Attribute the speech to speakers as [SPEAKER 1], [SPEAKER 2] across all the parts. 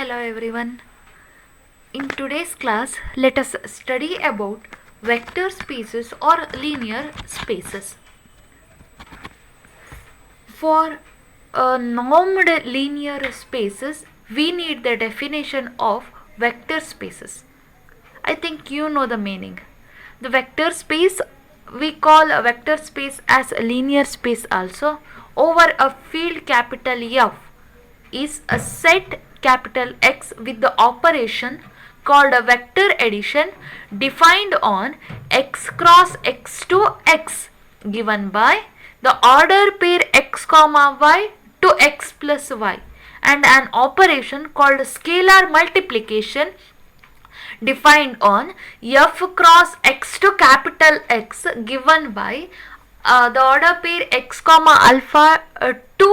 [SPEAKER 1] Hello everyone. In today's class, let us study about vector spaces or linear spaces. For normed linear spaces, we need the definition of vector spaces. I think you know the meaning. The vector space, we call a vector space as a linear space also, over a field capital F is a set capital X with the operation called a vector addition defined on x cross x to x given by the order pair x comma y to x plus y, and an operation called scalar multiplication defined on f cross x to capital X given by the order pair x comma alpha to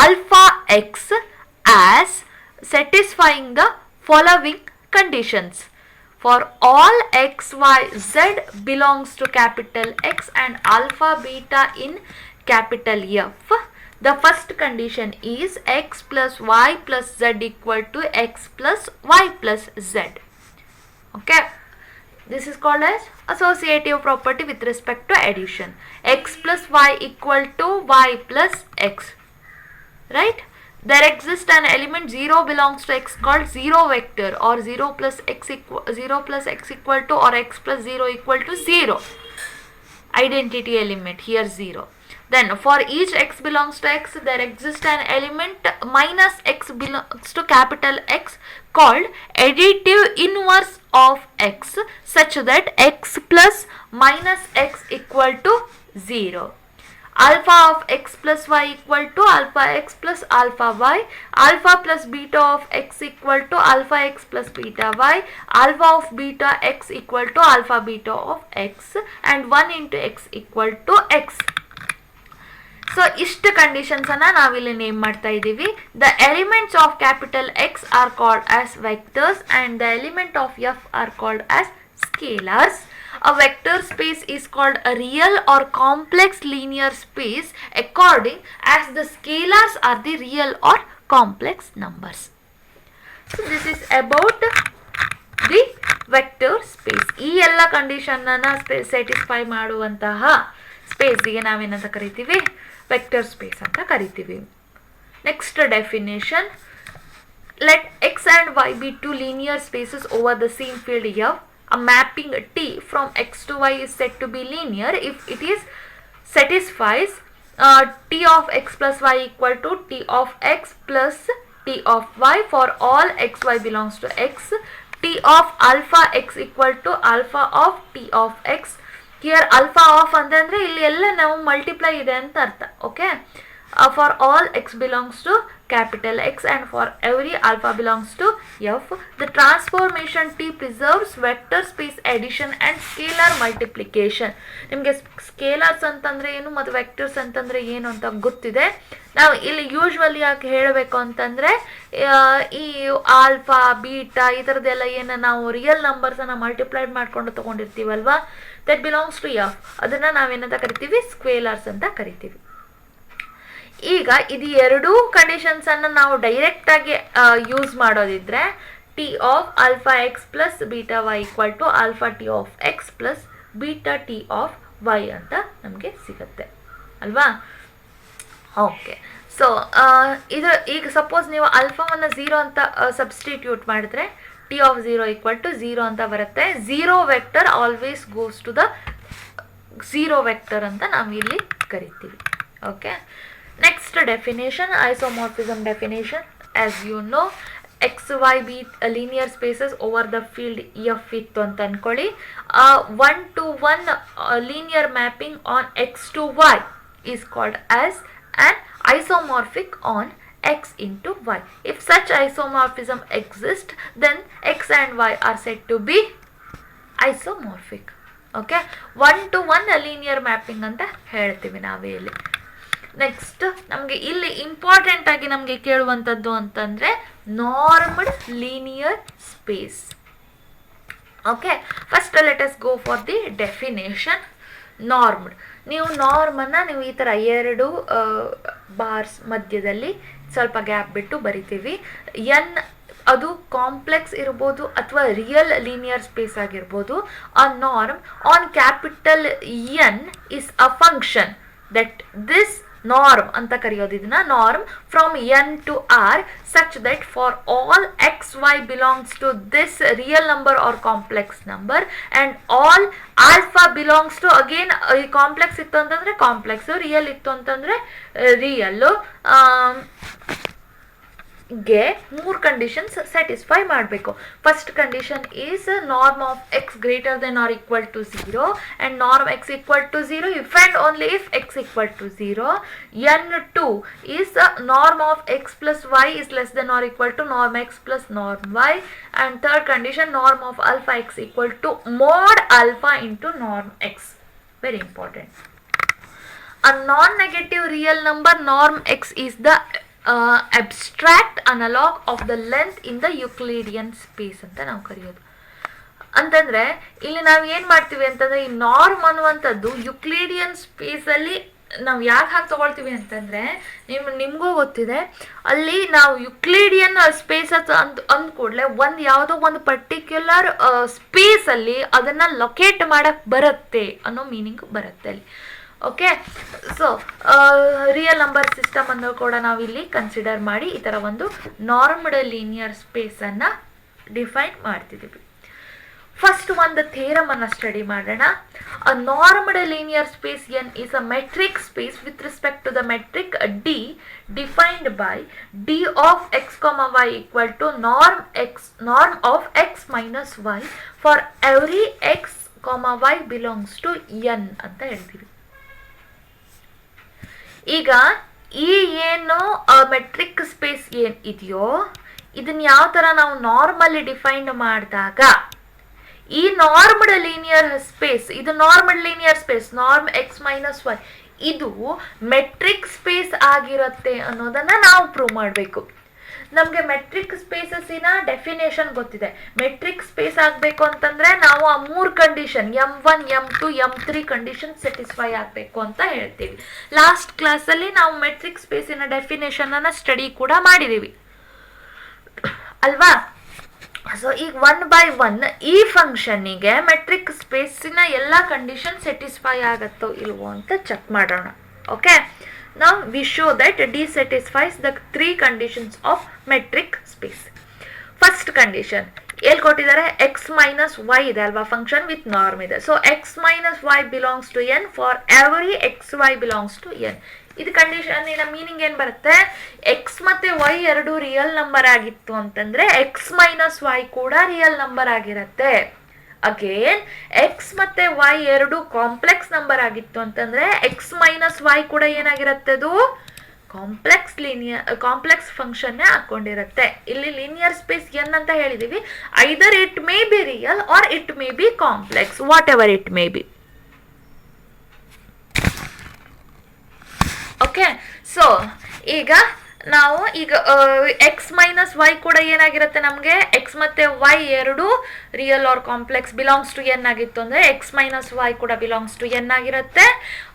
[SPEAKER 1] alpha x as satisfying the following conditions. For all x, y, z belongs to capital X and alpha beta in capital F, the first condition is x plus y plus z equal to x plus y plus z. Okay. This is called as associative property with respect to addition. X plus y equal to y plus x. Right? There exists an element 0 belongs to x called 0 vector, or 0 plus x equal to, or x plus 0 equal to 0. Identity element here 0. Then for each x belongs to x, there exists an element minus x belongs to capital X called additive inverse of x, such that x plus minus x equal to 0. Alpha of x plus y equal to alpha x plus alpha y, alpha plus beta of x equal to alpha x plus beta y, alpha of beta x equal to alpha beta of x, and 1 into x equal to x. So ಇಷ್ಟು conditions ಅನ್ನ ನಾವಿಲ್ಲಿ name ಮಾಡ್ತಾ ಇದ್ದೀವಿ. The elements of capital X are called as vectors and the element of f are called as scalars. A vector space is called a real or complex linear space according as the scalars are the real or complex numbers. So this is about the vector space. ಈ ಎಲ್ಲ condition ಅನ್ನ satisfy ಮಾಡುವಂತಹ ಸ್ಪೇಸ್ಗೆ ನಾವೇನಂತ ಕರಿತೀವಿ? Vector space ಅಂತ ಕರಿತೀವಿ. Next definition: let x and y be two linear spaces over the same field F. A mapping T from x to y is said to be linear if it is satisfies T of x plus y equal to T of x plus T of y for all x y belongs to x. T of alpha x equal to alpha of T of x. Here alpha of ಅಂತಂದ್ರೆ ಇಲ್ಲಿ ಎಲ್ಲ ನಾವು multiply ಇದೆ ಅಂತ ಅರ್ಥ. Okay. For all x belongs to capital X and for every alpha belongs to F, the transformation T preserves vector space addition and scalar multiplication. ನಿಮಗೆ ಸ್ಕೇಲರ್ಸ್ ಅಂತಂದ್ರೆ ಏನು ಮತ್ತು ವೆಕ್ಟರ್ಸ್ ಅಂತಂದ್ರೆ ಏನು ಅಂತ ಗೊತ್ತಿದೆ. ನಾವು ಇಲ್ಲಿ ಯೂಶ್ವಲಿ ಯಾಕೆ ಹೇಳಬೇಕು ಅಂತಂದ್ರೆ ಈ ಆಲ್ಫಾ ಬೀಟಾ ಈ ಥರದ್ದೆಲ್ಲ ಏನು ನಾವು ರಿಯಲ್ ನಂಬರ್ಸನ್ನು ಮಲ್ಟಿಪ್ಲೈಡ್ ಮಾಡ್ಕೊಂಡು ತೊಗೊಂಡಿರ್ತೀವಲ್ವಾ, ದಟ್ ಬಿಲಾಂಗ್ಸ್ ಟು ಎಫ್, ಅದನ್ನು ನಾವೇನಂತ ಕರಿತೀವಿ? ಸ್ಕ್ವೇಲರ್ಸ್ ಅಂತ ಕರಿತೀವಿ. ಈಗ ಇದು ಎರಡೂ ಕಂಡೀಷನ್ಸ್ ಅನ್ನು ನಾವು ಡೈರೆಕ್ಟ್ ಆಗಿ ಯೂಸ್ ಮಾಡೋದಿದ್ರೆ T of alpha x plus beta y equal to alpha T of x plus beta T of y ಅಂತ ನಮಗೆ ಸಿಗುತ್ತೆ ಅಲ್ವಾ? ಓಕೆ. ಸೊ ಇದು ಈಗ ಸಪೋಸ್ ನೀವು ಆಲ್ಫಾವನ್ನು 0 ಅಂತ ಸಬ್ಸ್ಟಿಟ್ಯೂಟ್ ಮಾಡಿದ್ರೆ ಟಿ ಆಫ್ 0 ಈಕ್ವಲ್ ಟು 0 ಅಂತ ಬರುತ್ತೆ. 0 vector always goes to the 0 vector ಅಂತ ನಾವು ಇಲ್ಲಿ ಕರಿತೀವಿ. Okay. Next definition, isomorphism definition. As you know, x, y be linear spaces over the field F ಇತ್ತು ಅಂತ ಅನ್ಕೊಳ್ಳಿ. 1-to-1 linear mapping on x to y is called as an isomorphic on x into y. If such isomorphism exists, then x and y are said to be isomorphic. Okay, 1-to-1 linear mapping ಅಂತ ಹೇಳ್ತೀವಿ ನಾವೇ ಇಲ್ಲಿ. Next ನಮಗೆ ಇಲ್ಲಿ important ಆಗಿ ನಮಗೆ ಕೇಳುವಂಥದ್ದು ಅಂತಂದರೆ normed linear space. Okay. First let us go for the definition. Normed, ನೀವು ನಾರ್ಮನ್ನು ನೀವು ಈ ಥರ 2 ಬಾರ್ಸ್ ಮಧ್ಯದಲ್ಲಿ ಸ್ವಲ್ಪ ಗ್ಯಾಪ್ ಬಿಟ್ಟು ಬರಿತೀವಿ. ಎನ್ ಅದು ಕಾಂಪ್ಲೆಕ್ಸ್ ಇರ್ಬೋದು ಅಥವಾ ರಿಯಲ್ ಲೀನಿಯರ್ ಸ್ಪೇಸ್ ಆಗಿರ್ಬೋದು. A norm on capital N is a function that this norm ಅಂತ ಕರೆಯೋದು ಇದನ್ನ. Norm from N to R such that for all xy belongs to this real number or complex number and all alpha belongs to again complex ಇತ್ತು ಅಂತಂದ್ರೆ complex, real ಇತ್ತು ಅಂತಂದ್ರೆ real ಗೆ 3 conditions satisfy ಮಾಡಬೇಕು. First condition is norm of x greater than or equal to 0 and norm x equal to 0 if and only if x equal to 0. N2 is norm of x plus y is less than or equal to norm x plus norm y, and third condition norm of alpha x equal to mod alpha into norm x. Very important. A non-negative real number norm x is the abstract analog of the length in the Euclidean space ಅಂತ ನಾವು ಕರೆಯೋದು. ಅಂತಂದ್ರೆ ಇಲ್ಲಿ ನಾವು ಏನ್ ಮಾಡ್ತೀವಿ ಅಂತಂದ್ರೆ ಈ ನಾರ್ಮ್ ಅನ್ನುವಂಥದ್ದು ಯುಕ್ಲಿಡಿಯನ್ ಸ್ಪೇಸ್ ಅಲ್ಲಿ ನಾವು ಯಾಕೆ ಹಾಕಿ ತಗೊಳ್ತೀವಿ ಅಂತಂದ್ರೆ ನಿಮ್ಗೂ ಗೊತ್ತಿದೆ, ಅಲ್ಲಿ ನಾವು ಯುಕ್ಲಿಡಿಯನ್ ಸ್ಪೇಸ್ ಅಂದ ಕೂಡಲೇ ಯಾವುದೋ ಒಂದು ಪರ್ಟಿಕ್ಯುಲರ್ ಸ್ಪೇಸ್ ಅಲ್ಲಿ ಅದನ್ನ ಲೊಕೇಟ್ ಮಾಡಕ್ ಬರುತ್ತೆ ಅನ್ನೋ ಮೀನಿಂಗ್ ಬರುತ್ತೆ ಅಲ್ಲಿ. Okay, so real number system ಅನ್ನು ಕೂಡ ನಾವಿಲ್ಲಿ ಕನ್ಸಿಡರ್ ಮಾಡಿ ಈ ಥರ ಒಂದು ನಾರ್ಮ್ಡ್ ಲೀನಿಯರ್ ಸ್ಪೇಸನ್ನು ಡಿಫೈನ್ ಮಾಡ್ತಿದ್ದೀವಿ. ಫಸ್ಟ್ ಒಂದು ಥಿಯರಮ್ ಅನ್ನು ಸ್ಟಡಿ ಮಾಡೋಣ. A normed linear space N is a metric space with respect to the metric d defined by d of x y equal to norm of x minus y for every x y belongs to N ಅಂತ ಹೇಳ್ತೀವಿ. ಈಗ ಈ ಏನು metric space ಏನ್ ಇದೆಯೋ ಇದನ್ನ ಯಾವ ತರ ನಾವು ನಾರ್ಮಲಿ ಡಿಫೈನ್ ಮಾಡಿದಾಗ ಈ ನಾರ್ಮ್ಡ್ ಲೀನಿಯರ್ ಸ್ಪೇಸ್, ಇದು normal linear space norm x minus y ಇದು ಮೆಟ್ರಿಕ್ ಸ್ಪೇಸ್ ಆಗಿರುತ್ತೆ ಅನ್ನೋದನ್ನ ನಾವು ಪ್ರೂವ್ ಮಾಡಬೇಕು. ನಮಗೆ ಮೆಟ್ರಿಕ್ ಸ್ಪೇಸಸ್ಸಿನ ಡೆಫಿನೇಷನ್ ಗೊತ್ತಿದೆ. ಮೆಟ್ರಿಕ್ ಸ್ಪೇಸ್ ಆಗಬೇಕು ಅಂತಂದ್ರೆ ನಾವು ಆ 3 condition M1 M2 M3 condition satisfy ಆಗಬೇಕು ಅಂತ ಹೇಳ್ತೀವಿ. ಲಾಸ್ಟ್ ಕ್ಲಾಸಲ್ಲಿ ನಾವು ಮೆಟ್ರಿಕ್ ಸ್ಪೇಸಿನ ಡೆಫಿನೇಷನ್ ಅನ್ನ ಸ್ಟಡಿ ಕೂಡ ಮಾಡಿದೀವಿ ಅಲ್ವಾ. ಸೊ ಈಗ 1 by 1 ಈ ಫಂಕ್ಷನ್ನಿಗೆ ಮೆಟ್ರಿಕ್ ಸ್ಪೇಸಿನ ಎಲ್ಲ ಕಂಡೀಷನ್ ಸ್ಯಾಟಿಸ್ಫೈ ಆಗತ್ತೋ ಇಲ್ವೋ ಅಂತ ಚೆಕ್ ಮಾಡೋಣ. Okay, now we show that D satisfies the 3 conditions of metric space. First condition ಎಲ್ಲಿ ಕೊಟ್ಟಿದ್ದಾರೆ, x minus y ಇದೆ ಅಲ್ವಾ, ಫಂಕ್ಷನ್ ವಿತ್ ನಾರ್ಮ್ ಇದೆ. So x minus y belongs to n for every xy belongs to n. ಇದು condition meaning ಏನ್ ಬರುತ್ತೆ, x ಮತ್ತೆ y ಎರಡು ರಿಯಲ್ ನಂಬರ್ ಆಗಿತ್ತು ಅಂತಂದ್ರೆ x minus y ಕೂಡ ರಿಯಲ್ ನಂಬರ್ ಆಗಿರತ್ತೆ. ಅಗೇನ್ ಎಕ್ಸ್ ಮತ್ತೆ ವೈ ಎರಡು ಕಾಂಪ್ಲೆಕ್ಸ್ ನಂಬರ್ ಆಗಿತ್ತು ಅಂತಂದ್ರೆ ಎಕ್ಸ್ ಮೈನಸ್ ವೈ ಕೂಡ ಏನಾಗಿರುತ್ತೆ, ಅದು ಕಾಂಪ್ಲೆಕ್ಸ್ ಫಂಕ್ಷನ್ ಹಾಕೊಂಡಿರುತ್ತೆ. ಇಲ್ಲಿ ಲೀನಿಯರ್ ಸ್ಪೇಸ್ ಎನ್ ಅಂತ ಹೇಳಿದೀವಿ. Either it may be real or it may be complex, whatever it may be. Okay, so ಈಗ ನಾವು ಈಗ ಎಕ್ಸ್ ಮೈನಸ್ ವೈ ಕೂಡ ಏನಾಗಿರುತ್ತೆ, ನಮಗೆ ಎಕ್ಸ್ ಮತ್ತೆ ವೈ ಎರಡು real or complex belongs to N ಆಗಿತ್ತು ಅಂದ್ರೆ ಎಕ್ಸ್ ಮೈನಸ್ ವೈ ಕೂಡ ಬಿಲಾಂಗ್ಸ್ ಟು ಎನ್ ಆಗಿರುತ್ತೆ.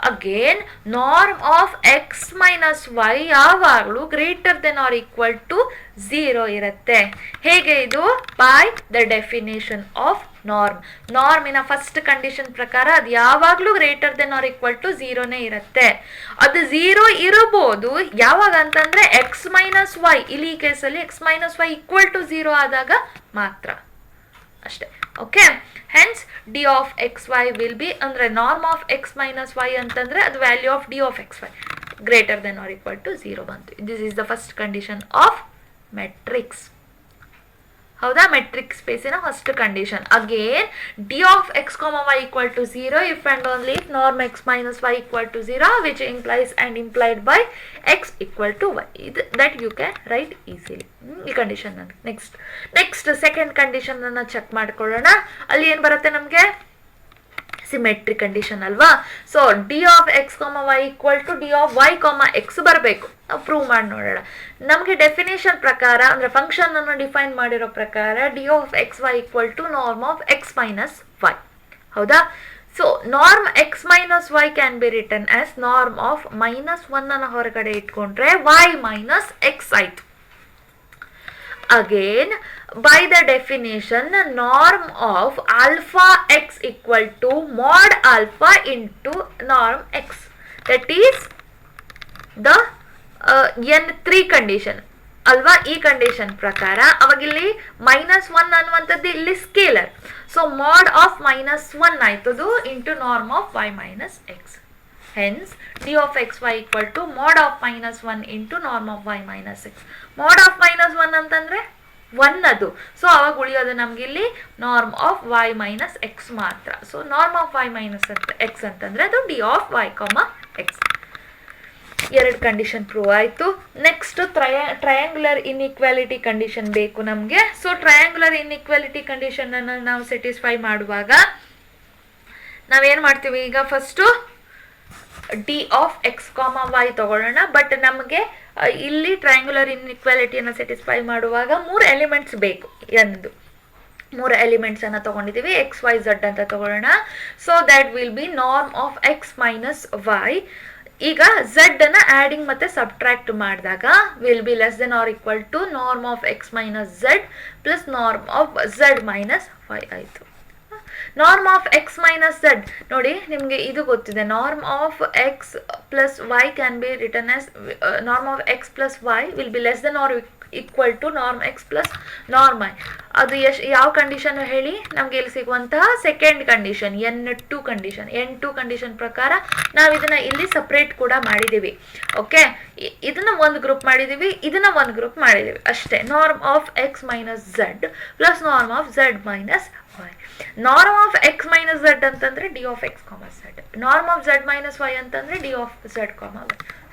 [SPEAKER 1] Again norm of x minus y ಯಾವಾಗಲೂ greater than or equal to 0 ಇರುತ್ತೆ. ಹೇಗೆ ಇದು, by the definition of norm. ನಾರ್ಮಿನ ಫಸ್ಟ್ ಕಂಡೀಷನ್ ಪ್ರಕಾರ ಅದು ಯಾವಾಗಲೂ greater than or equal to 0ನೇ ಇರುತ್ತೆ. ಅದು 0 ಇರಬಹುದು ಯಾವಾಗ ಅಂತಂದ್ರೆ ಎಕ್ಸ್ ಮೈನಸ್ ವೈ, ಇಲ್ಲಿ ಈ ಕೇಸಲ್ಲಿ x minus y equal to 0 ಆದಾಗ ಮಾತ್ರ ಅಷ್ಟೇ. Okay, hence d of x y will be ಅಂದ್ರೆ norm of x minus y ಅಂತಂದ್ರೆ ಅದು value of d of x y greater than or equal to 0 ಬಂತು. This is the first condition of metrics. ಹೌದಾ, metric ಸ್ಪೇಸಿನ first condition. Again d of x y equal to 0 if and only if norm x minus y equal to 0 which implies and implied by x equal to y. ಇದು that you can write easily ಈ condition. Next second condition ಅನ್ನ check ಮಾಡ್ಕೊಳ್ಳೋಣ. ಅಲ್ಲಿ ಏನ್ ಬರುತ್ತೆ ನಮಗೆ, symmetric condition ಅಲ್ವಾ. So d of x y equal to d of y x ಬರಬೇಕು. ನಾವು ಪ್ರೂವ್ ಮಾಡಿ ನೋಡೋಣ. ನಮಗೆ ಡೆಫಿನೇಷನ್ ಪ್ರಕಾರ ಅಂದ್ರೆ ಫಂಕ್ಷನ್ ಅನ್ನು ಡಿಫೈನ್ ಮಾಡಿರೋ ಪ್ರಕಾರ d of x y equal to norm of x minus y. ಹೌದಾ, so norm x minus y can be written as norm of -1 ಅನ್ನು ಹೊರಗಡೆ ಇಟ್ಕೊಂಡ್ರೆ y ಮೈನಸ್ ಎಕ್ಸ್ ಆಯಿತು. Again, by the definition, norm of alpha x equal to mod alpha into norm x. That is the n3 condition ಅಲ್ವಾ. ಈ condition ಪ್ರಕಾರ ಅವಾಗಿಲ್ಲಿ -1 ಅನ್ನುವಂಥದ್ದು ಇಲ್ಲಿ ಸ್ಕೇಲರ್. ಸೊ ಮಾಡ್ ಆಫ್ -1 ಆಯ್ತದು into norm of y minus x. ಹೆನ್ಸ್ d of xy equal to mod of -1 into norm of y minus x. mod of -1 ಅಂತಂದ್ರೆ 1 ಅದು. ಸೊ ಅವಾಗ ಉಳಿಯೋದು ನಮ್ಗೆ ಇಲ್ಲಿ norm of y minus x ಮಾತ್ರ. So norm of y minus x ಅಂತಂದ್ರೆ ಅದು d of y, x. ಎರಡು ಕಂಡೀಷನ್ ಪ್ರೂವ್ ಆಯಿತು. ನೆಕ್ಸ್ಟ್ ಟ್ರಯಾಂಗ್ಯುಲರ್ ಇನ್ಇಕ್ವಾಲಿಟಿ ಕಂಡೀಷನ್ ಬೇಕು ನಮಗೆ. ಸೊ ಟ್ರಯಾಂಗ್ಯುಲರ್ ಇನ್ಇಕ್ವಾಲಿಟಿ ಕಂಡೀಷನ್ ಅನ್ನು ನಾವು ಸ್ಯಾಟಿಸ್ಫೈ ಮಾಡುವಾಗ ನಾವೇನು ಮಾಡ್ತೀವಿ, ಈಗ first d of x y ತಗೊಳ್ಳೋಣ. ಬಟ್ ನಮಗೆ ಇಲ್ಲಿ ಟ್ರಯಾಂಗ್ಯುಲರ್ ಇನ್ಇಕ್ವಾಲಿಟಿಯನ್ನು ಸ್ಯಾಟಿಸ್ಫೈ ಮಾಡುವಾಗ 3 ಎಲಿಮೆಂಟ್ಸ್ ಬೇಕು. ಎಂದು 3 ಎಲಿಮೆಂಟ್ಸ್ ಅನ್ನು ತಗೊಂಡಿದ್ದೀವಿ, ಎಕ್ಸ್ ವೈ ಝಡ್ ಅಂತ ತಗೊಳ್ಳೋಣ. So that will be norm of x minus y. ಈಗ ಝಡ್ ಅನ್ನ ಆಡಿಂಗ್ ಮತ್ತೆ ಸಬ್ಟ್ರಾಕ್ಟ್ ಮಾಡಿದಾಗ will be less than or equal to norm of x minus z plus norm of z minus y ಆಯಿತು. Norm of x minus z ನೋಡಿ, ನಿಮಗೆ ಇದು ಗೊತ್ತಿದೆ. Norm of x plus y can be written as norm of x plus y will be less than or equal to norm X plus norm I. ಅದು ಯಾವ condition ಹೇಳಿ, ನಮ್ಗೆ ಇಲ್ಲಿ ಸಿಗುವಂತಹ second condition n2 condition. n2 condition ಪ್ರಕಾರ ನಾವು ಇದನ್ನ ಇಲ್ಲಿ ಸಪ್ರೇಟ್ ಕೂಡ ಮಾಡಿದ್ದೀವಿ. ಓಕೆ, ಇದನ್ನ ಒಂದು ಗ್ರೂಪ್ ಮಾಡಿದ್ದೀವಿ, ಇದನ್ನ ಒಂದು ಗ್ರೂಪ್ ಮಾಡಿದ್ದೀವಿ ಅಷ್ಟೇ. Norm of x minus z plus norm of z minus y. Norm of x minus z ಅಂತಂದ್ರೆ d of x z. Norm of z minus y ಅಂತಂದ್ರೆ d of z y.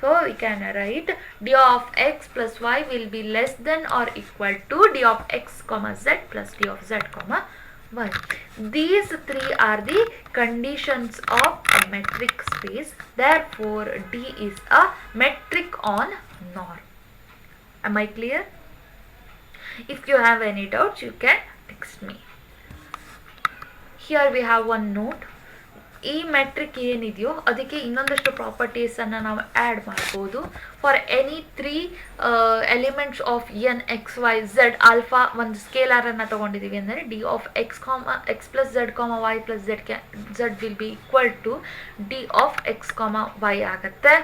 [SPEAKER 1] So we can write d of x plus y will be less than or equal to d of x comma z plus d of z comma y. These three are the conditions of a metric space. Therefore, D is a metric on norm. Am I clear? If you have any doubts, you can text me. Here we have one note. ಈ metric ಏನಿದೆಯೋ ಅದಕ್ಕೆ ಇನ್ನೊಂದಷ್ಟು ಪ್ರಾಪರ್ಟೀಸನ್ನು ನಾವು add ಮಾಡ್ಬೋದು. For any 3 elements of n x y z alpha ಒಂದು ಸ್ಕೇಲಾರನ್ನು ತೊಗೊಂಡಿದ್ದೀವಿ ಅಂದರೆ d of x plus z y plus z will be equal to d of x y ಆಗುತ್ತೆ.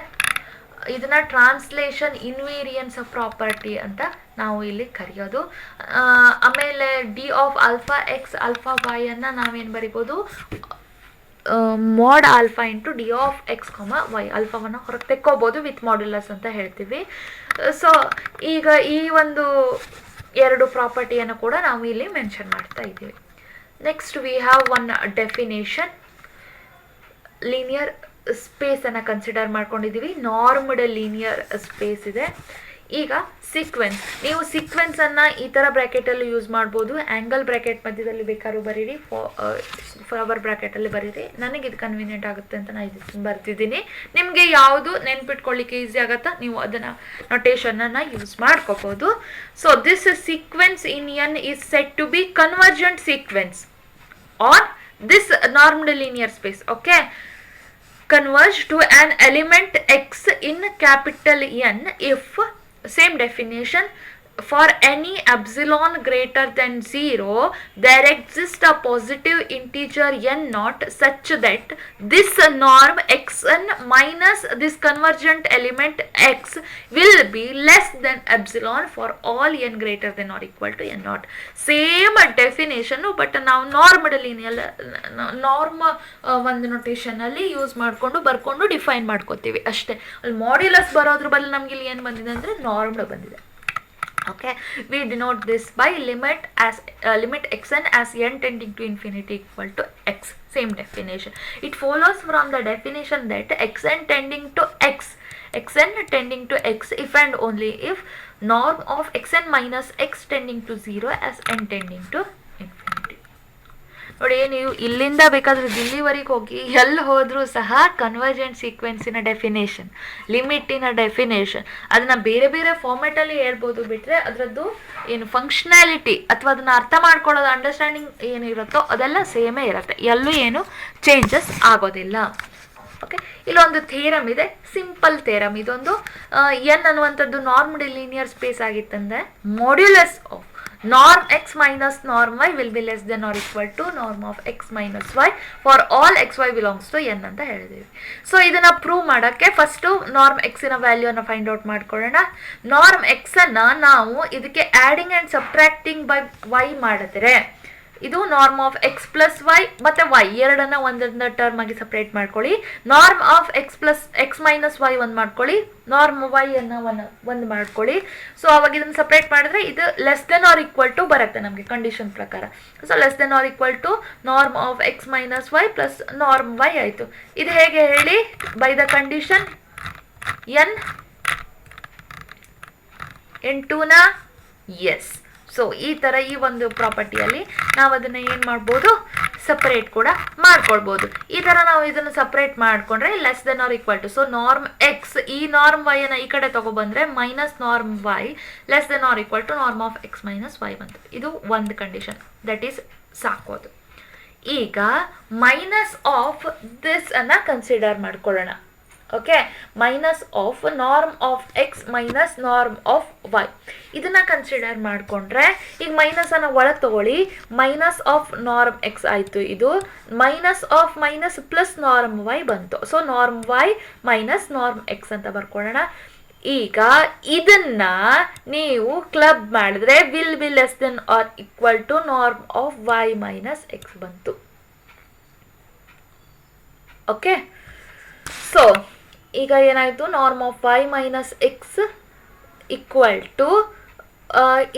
[SPEAKER 1] ಇದನ್ನ ಟ್ರಾನ್ಸ್ಲೇಷನ್ ಇನ್ವೇರಿಯನ್ಸ್ ಪ್ರಾಪರ್ಟಿ ಅಂತ ನಾವು ಇಲ್ಲಿ ಕರೆಯೋದು. ಆಮೇಲೆ d of alpha x alpha y ಅನ್ನು ನಾವೇನು ಬರಿಬೋದು, mod alpha into d of x y. ಆಲ್ಫಾವನ್ನು ಹೊರಗೆ ತೆಕ್ಕೋಬೋದು ವಿತ್ ಮಾಡ್ಯುಲಸ್ ಅಂತ ಹೇಳ್ತೀವಿ. ಸೊ ಈಗ ಈ ಒಂದು 2 ಪ್ರಾಪರ್ಟಿಯನ್ನು ಕೂಡ ನಾವು ಇಲ್ಲಿ ಮೆನ್ಷನ್ ಮಾಡ್ತಾ ಇದ್ದೀವಿ. Next we have one definition. Linear ಸ್ಪೇಸನ್ನು ಕನ್ಸಿಡರ್ ಮಾಡ್ಕೊಂಡಿದ್ದೀವಿ. ನಾರ್ಮ್ಡ್ ಲೀನಿಯರ್ ಸ್ಪೇಸ್ ಇದೆ. ಈಗ ಸೀಕ್ವೆನ್ಸ್, ನೀವು ಸೀಕ್ವೆನ್ಸನ್ನು ಈ ಥರ ಬ್ರ್ಯಾಕೆಟಲ್ಲಿ ಯೂಸ್ ಮಾಡ್ಬೋದು. ಆ್ಯಂಗಲ್ ಬ್ರ್ಯಾಕೆಟ್ ಮಧ್ಯದಲ್ಲಿ ಬೇಕಾದ್ರೂ ಬರೀರಿ, ಫ್ಲವರ್ ಬ್ರ್ಯಾಕೆಟಲ್ಲಿ ಬರೀರಿ. ನನಗೆ ಇದು ಕನ್ವೀನಿಯೆಂಟ್ ಆಗುತ್ತೆ ಅಂತ ನಾನು ಇದು ಬರ್ತಿದ್ದೀನಿ. ನಿಮಗೆ ಯಾವುದು ನೆನ್ಪಿಟ್ಕೊಳ್ಳಿಕ್ಕೆ ಈಸಿ ಆಗುತ್ತಾ ನೀವು ಅದನ್ನು ನೊಟೇಷನನ್ನು ಯೂಸ್ ಮಾಡ್ಕೋಬೋದು. So this sequence in N is said to be convergent sequence on this normed linear space. Okay, converge to an element x in capital N if, same definition, for any epsilon greater than 0 there exists a positive integer n naught such that this norm xn minus this convergent element x will be less than epsilon for all n greater than or equal to n naught. Same definition, but ನಾವು ನಾರ್ಮ್ಡ್ linear norm ಒಂದು ನೊಟೇಷನಲ್ಲಿ use ಮಾಡಿಕೊಂಡು ಬರ್ಕೊಂಡು define ಮಾಡ್ಕೋತೀವಿ ಅಷ್ಟೇ. ಅಲ್ಲಿ modulus ಬರೋದ್ರ ಬದಲು ನಮ್ಗೆ ಇಲ್ಲಿ ಏನು ಬಂದಿದೆ ಅಂದರೆ ನಾರ್ಮ್ಡ್ ಬಂದಿದೆ. Okay, we denote this by limit xn as n tending to infinity equal to x. Same definition. It follows from the definition that xn tending to x if and only if norm of xn minus x tending to 0 as n tending to infinity. ನೋಡಿ, ನೀವು ಇಲ್ಲಿಂದ ಬೇಕಾದ್ರೆ ದಿಲ್ಲಿವರೆಗೆ ಹೋಗಿ ಎಲ್ಲಿ ಹೋದರೂ ಸಹ convergent ಸೀಕ್ವೆನ್ಸಿನ definition, ಲಿಮಿಟಿನ definition ಅದನ್ನು ಬೇರೆ ಬೇರೆ ಫಾರ್ಮೆಟಲ್ಲಿ ಹೇಳ್ಬೋದು. ಬಿಟ್ಟರೆ ಅದರದ್ದು ಏನು ಫಂಕ್ಷನಾಲಿಟಿ ಅಥವಾ ಅದನ್ನು ಅರ್ಥ ಮಾಡ್ಕೊಳ್ಳೋದು, ಅಂಡರ್ಸ್ಟ್ಯಾಂಡಿಂಗ್ ಏನಿರುತ್ತೋ ಅದೆಲ್ಲ ಸೇಮೇ ಇರುತ್ತೆ, ಎಲ್ಲೂ ಏನು ಚೇಂಜಸ್ ಆಗೋದಿಲ್ಲ. ಓಕೆ, ಇಲ್ಲೊಂದು ಥೇರಮ್ ಇದೆ, ಸಿಂಪಲ್ ಥೇರಮ್. ಇದೊಂದು ಎನ್ ಅನ್ನುವಂಥದ್ದು ನಾರ್ಮ್ಡ್ ಲೀನಿಯರ್ ಸ್ಪೇಸ್ ಆಗಿತ್ತಂದರೆ modulus of norm x minus norm y will be less than or equal to norm of x minus y for all xy belongs to n ಅಂತ ಹೇಳಿದೀವಿ. So ಇದನ್ನ prove ಮಾಡೋಕ್ಕೆ first norm ಎಕ್ಸಿನ ವ್ಯಾಲ್ಯೂನ find out ಮಾಡ್ಕೊಳ್ಳೋಣ. Norm ಎಕ್ಸನ್ನು ನಾವು ಇದಕ್ಕೆ adding and subtracting by y ಮಾಡಿದ್ರೆ ಇದು norm of x plus y ಮತ್ತು ವೈ ಎರಡನ್ನ ಒಂದೊಂದು ಟರ್ಮ್ ಆಗಿ ಸಪ್ರೇಟ್ ಮಾಡ್ಕೊಳ್ಳಿ. Norm of x minus y ಒಂದು ಮಾಡ್ಕೊಳ್ಳಿ, ನಾರ್ಮ್ ವೈ ಅನ್ನು ಒಂದು ಮಾಡ್ಕೊಳ್ಳಿ. ಸೊ ಅವಾಗ ಇದನ್ನು ಸಪ್ರೇಟ್ ಮಾಡಿದ್ರೆ ಇದು less than or equal to ಬರುತ್ತೆ ನಮಗೆ ಕಂಡೀಷನ್ ಪ್ರಕಾರ. So less than or equal to norm of x minus y plus norm y ಆಯಿತು. ಇದು ಹೇಗೆ ಹೇಳಿ? ಬೈ ದ ಕಂಡೀಷನ್ ಎನ್ ಟೂನ ಎಸ್. ಸೊ ಈ ಥರ ಈ ಒಂದು ಪ್ರಾಪರ್ಟಿಯಲ್ಲಿ ನಾವು ಅದನ್ನು ಏನು ಮಾಡ್ಬೋದು, ಸಪ್ರೇಟ್ ಕೂಡ ಮಾಡ್ಕೊಳ್ಬೋದು. ಈ ಥರ ನಾವು ಇದನ್ನು ಸಪ್ರೇಟ್ ಮಾಡಿಕೊಂಡ್ರೆ less than or equal to, so norm x ಈ ನಾರ್ಮ್ ವೈ ಅನ್ನು ಈ ಕಡೆ ತೊಗೊಬಂದರೆ minus norm y less than or equal to norm of x minus y ಬಂತು. ಇದು ಒಂದು ಕಂಡೀಷನ್, ದಟ್ ಈಸ್ ಸಾಕೋದು. ಈಗ ಮೈನಸ್ ಆಫ್ ದಿಸ್ ಅನ್ನು ಕನ್ಸಿಡರ್ ಮಾಡ್ಕೊಳ್ಳೋಣ. Okay, minus of norm of x minus norm of y ಇದನ್ನು ಕನ್ಸಿಡರ್ ಮಾಡಿಕೊಂಡ್ರೆ ಈಗ ಮೈನಸನ್ನು ಒಳಗೆ ತಗೊಳ್ಳಿ, ಮೈನಸ್ ಆಫ್ ನಾರ್ಮ್ ಎಕ್ಸ್ ಆಯಿತು, ಇದು minus of minus plus norm y ಬಂತು. So norm y minus norm x ಅಂತ ಬರ್ಕೊಳ್ಳೋಣ. ಈಗ ಇದನ್ನ ನೀವು ಕ್ಲಬ್ ಮಾಡಿದ್ರೆ will be less than or equal to norm of y minus x ಬಂತು. ಓಕೆ, ಸೊ ಈಗ ಏನಾಯಿತು, norm of y minus x equal to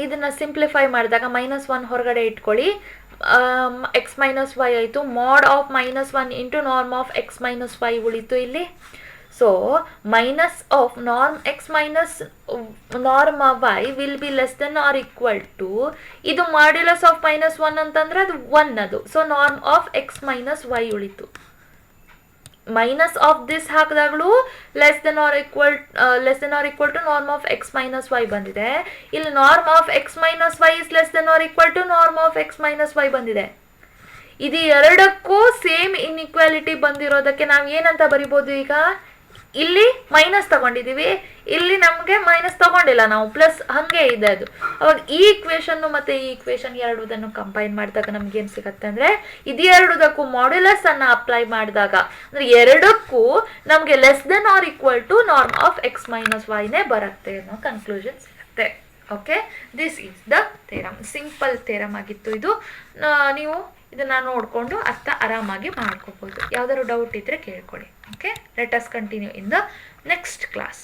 [SPEAKER 1] ಇದನ್ನು ಸಿಂಪ್ಲಿಫೈ ಮಾಡಿದಾಗ -1 ಹೊರಗಡೆ ಇಟ್ಕೊಳ್ಳಿ, ಎಕ್ಸ್ ಮೈನಸ್ ವೈ ಆಯಿತು. Mod of -1 into norm of x minus y ಉಳಿತು ಇಲ್ಲಿ. So minus of norm x minus norm y will be less than or equal to, ಇದು modulus of -1 ಅಂತಂದರೆ ಅದು 1 ಅದು. So norm of x minus y ಉಳಿತು. Minus of this ಹಾಕಿದಾಗಲೂ less than or equal to norm of x minus y ಬಂದಿದೆ. ಇಲ್ಲಿ norm of x minus y is less than or equal to norm of x minus y ಬಂದಿದೆ. ಇದು ಎರಡಕ್ಕೂ same inequality ಬಂದಿರೋದಕ್ಕೆ ನಾವು ಏನಂತ ಬರಿಬೋದು, ಈಗ ಇಲ್ಲಿ ಮೈನಸ್ ತಗೊಂಡಿದ್ದೀವಿ, ಇಲ್ಲಿ ನಮಗೆ ಮೈನಸ್ ತಗೊಂಡಿಲ್ಲ ನಾವು, ಪ್ಲಸ್ ಹಾಗೆ ಇದೆ ಅದು. ಅವಾಗ ಈ ಇಕ್ವೇಷನ್ನು ಮತ್ತು ಈ ಇಕ್ವೇಷನ್ ಎರಡೂದನ್ನು ಕಂಪೈನ್ ಮಾಡಿದಾಗ ನಮ್ಗೇನು ಸಿಗುತ್ತೆ ಅಂದರೆ ಇದು ಎರಡೂದಕ್ಕೂ ಮಾಡ್ಯುಲಸ್ ಅನ್ನು ಅಪ್ಲೈ ಮಾಡಿದಾಗ ಅಂದರೆ ಎರಡಕ್ಕೂ ನಮಗೆ less than or equal to norm of x minus ವೈನೇ ಬರುತ್ತೆ ಅನ್ನೋ ಕನ್ಕ್ಲೂಷನ್ ಸಿಗುತ್ತೆ. Okay, this is the theorem. Simple theorem ಆಗಿತ್ತು ಇದು. ನೀವು ಇದನ್ನು ನೋಡಿಕೊಂಡು ಅರ್ಥ ಆರಾಮಾಗಿ ಮಾಡ್ಕೋಬೋದು. ಯಾವ್ದಾದ್ರು ಡೌಟ್ ಇದ್ದರೆ ಕೇಳ್ಕೊಳ್ಳಿ. Okay, let us continue in the next class.